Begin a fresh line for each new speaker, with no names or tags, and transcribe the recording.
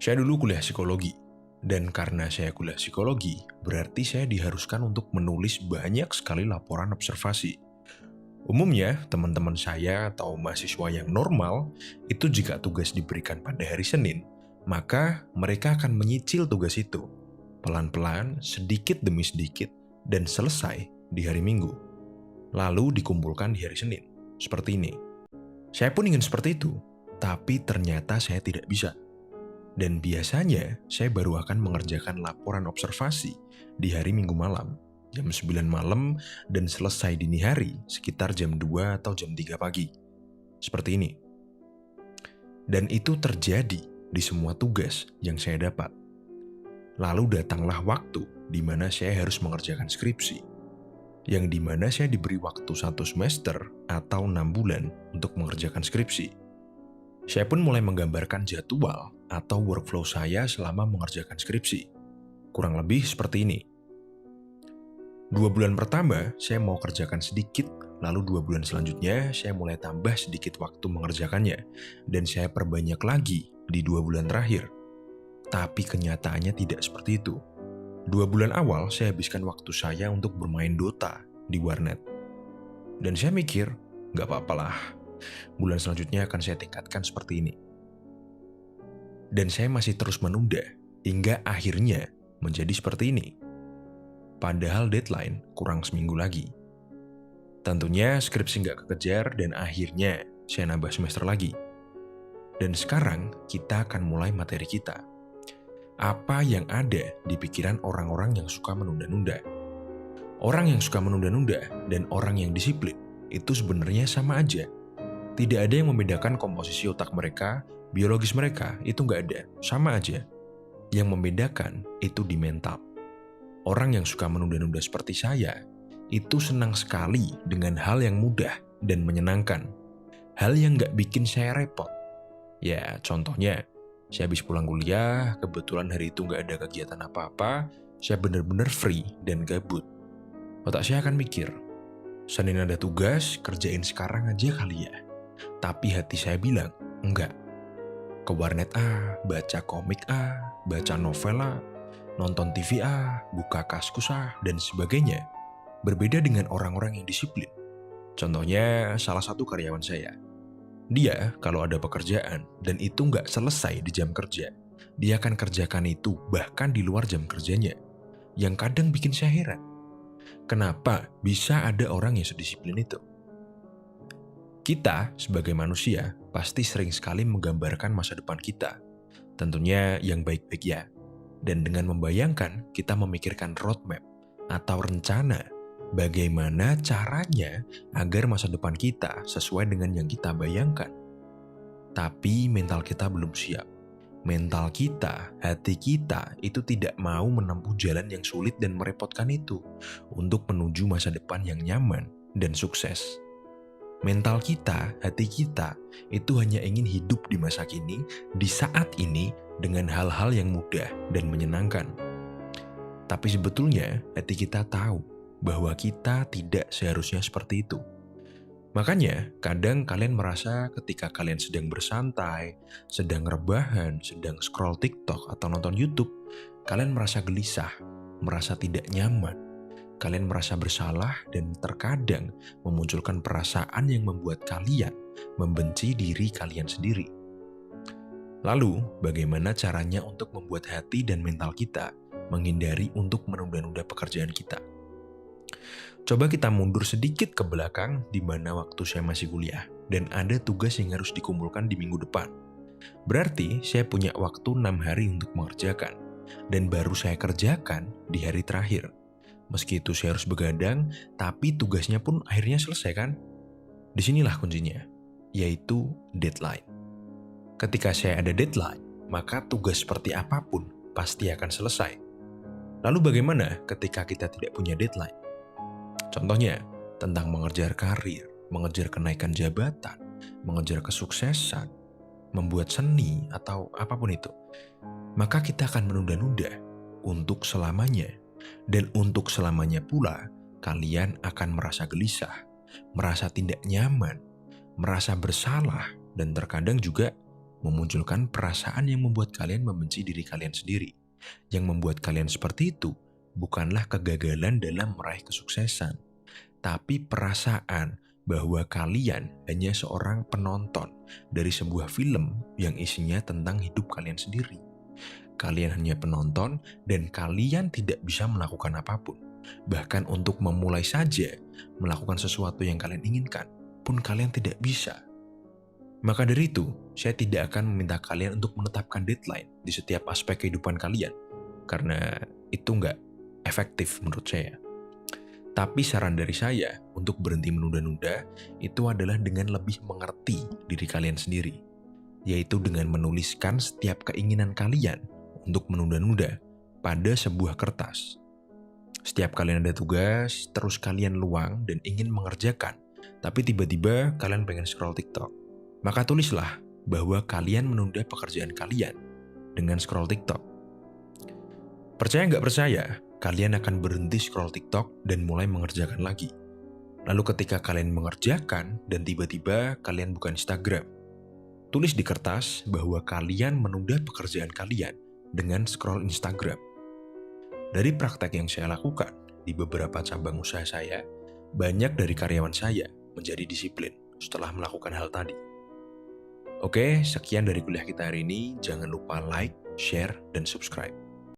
Saya dulu kuliah psikologi, dan karena saya kuliah psikologi, berarti saya diharuskan untuk menulis banyak sekali laporan observasi. Umumnya, teman-teman saya atau mahasiswa yang normal, itu jika tugas diberikan pada hari Senin, maka mereka akan menyicil tugas itu, pelan-pelan, sedikit demi sedikit, dan selesai di hari Minggu. Lalu dikumpulkan di hari Senin, seperti ini. Saya pun ingin seperti itu, tapi ternyata saya tidak bisa. Dan biasanya saya baru akan mengerjakan laporan observasi di hari Minggu malam, jam 9 malam dan selesai dini hari sekitar jam 2 atau jam 3 pagi. Seperti ini. Dan itu terjadi di semua tugas yang saya dapat. Lalu datanglah waktu di mana saya harus mengerjakan skripsi, yang di mana saya diberi waktu 1 semester atau 6 bulan untuk mengerjakan skripsi. Saya pun mulai menggambarkan jadwal atau workflow saya selama mengerjakan skripsi. Kurang lebih seperti ini. 2 bulan pertama, saya mau kerjakan sedikit, lalu 2 bulan selanjutnya, saya mulai tambah sedikit waktu mengerjakannya, dan saya perbanyak lagi di 2 bulan terakhir. Tapi kenyataannya tidak seperti itu. 2 bulan awal, saya habiskan waktu saya untuk bermain Dota di warnet. Dan saya mikir, nggak apa-apalah. Bulan selanjutnya akan saya tingkatkan seperti ini. Dan saya masih terus menunda, hingga akhirnya menjadi seperti ini. Padahal deadline kurang seminggu lagi. Tentunya skripsi nggak kekejar dan akhirnya saya nambah semester lagi. Dan sekarang kita akan mulai materi kita. Apa yang ada di pikiran orang-orang yang suka menunda-nunda? Orang yang suka menunda-nunda dan orang yang disiplin itu sebenarnya sama aja. Tidak ada yang membedakan komposisi otak mereka, biologis mereka, itu nggak ada. Sama aja. Yang membedakan itu di mental. Orang yang suka menunda-nunda seperti saya, itu senang sekali dengan hal yang mudah dan menyenangkan. Hal yang nggak bikin saya repot. Ya, contohnya, saya habis pulang kuliah, kebetulan hari itu nggak ada kegiatan apa-apa, saya benar-benar free dan gabut. Otak saya akan mikir, Senin ada tugas, kerjain sekarang aja kali ya. Tapi hati saya bilang, enggak. Ke warnet baca komik baca novel nonton TV buka Kaskus dan sebagainya. Berbeda dengan orang-orang yang disiplin. Contohnya, salah satu karyawan saya. Dia, kalau ada pekerjaan dan itu nggak selesai di jam kerja, dia akan kerjakan itu bahkan di luar jam kerjanya. Yang kadang bikin saya heran. Kenapa bisa ada orang yang sedisiplin itu? Kita, sebagai manusia, pasti sering sekali menggambarkan masa depan kita. Tentunya yang baik-baik ya. Dan dengan membayangkan, kita memikirkan roadmap atau rencana bagaimana caranya agar masa depan kita sesuai dengan yang kita bayangkan. Tapi mental kita belum siap. Mental kita, hati kita itu tidak mau menempuh jalan yang sulit dan merepotkan itu untuk menuju masa depan yang nyaman dan sukses. Mental kita, hati kita, itu hanya ingin hidup di masa kini, di saat ini, dengan hal-hal yang mudah dan menyenangkan. Tapi sebetulnya, hati kita tahu bahwa kita tidak seharusnya seperti itu. Makanya, kadang kalian merasa ketika kalian sedang bersantai, sedang rebahan, sedang scroll TikTok atau nonton YouTube, kalian merasa gelisah, merasa tidak nyaman. Kalian merasa bersalah dan terkadang memunculkan perasaan yang membuat kalian membenci diri kalian sendiri. Lalu, bagaimana caranya untuk membuat hati dan mental kita menghindari untuk menunda-nunda pekerjaan kita? Coba kita mundur sedikit ke belakang di mana waktu saya masih kuliah dan ada tugas yang harus dikumpulkan di minggu depan. Berarti saya punya waktu 6 hari untuk mengerjakan dan baru saya kerjakan di hari terakhir. Meski itu saya harus begadang, tapi tugasnya pun akhirnya selesai kan? Disinilah kuncinya, yaitu deadline. Ketika saya ada deadline, maka tugas seperti apapun pasti akan selesai. Lalu bagaimana ketika kita tidak punya deadline? Contohnya, tentang mengejar karir, mengejar kenaikan jabatan, mengejar kesuksesan, membuat seni, atau apapun itu. Maka kita akan menunda-nunda untuk selamanya. Dan untuk selamanya pula, kalian akan merasa gelisah, merasa tidak nyaman, merasa bersalah, dan terkadang juga memunculkan perasaan yang membuat kalian membenci diri kalian sendiri. Yang membuat kalian seperti itu bukanlah kegagalan dalam meraih kesuksesan, tapi perasaan bahwa kalian hanya seorang penonton dari sebuah film yang isinya tentang hidup kalian sendiri. Kalian hanya penonton dan kalian tidak bisa melakukan apapun. Bahkan untuk memulai saja melakukan sesuatu yang kalian inginkan pun kalian tidak bisa. Maka dari itu, saya tidak akan meminta kalian untuk menetapkan deadline di setiap aspek kehidupan kalian, karena itu nggak efektif menurut saya. Tapi saran dari saya untuk berhenti menunda-nunda itu adalah dengan lebih mengerti diri kalian sendiri, yaitu dengan menuliskan setiap keinginan kalian untuk menunda-nunda pada sebuah kertas. Setiap kalian ada tugas, terus kalian luang dan ingin mengerjakan, tapi tiba-tiba kalian pengen scroll TikTok. Maka tulislah bahwa kalian menunda pekerjaan kalian dengan scroll TikTok. Percaya nggak percaya, kalian akan berhenti scroll TikTok dan mulai mengerjakan lagi. Lalu ketika kalian mengerjakan dan tiba-tiba kalian buka Instagram, tulis di kertas bahwa kalian menunda pekerjaan kalian dengan scroll Instagram. Dari praktek yang saya lakukan di beberapa cabang usaha saya, banyak dari karyawan saya menjadi disiplin setelah melakukan hal tadi. Oke, sekian dari kuliah kita hari ini. Jangan lupa like, share, dan subscribe.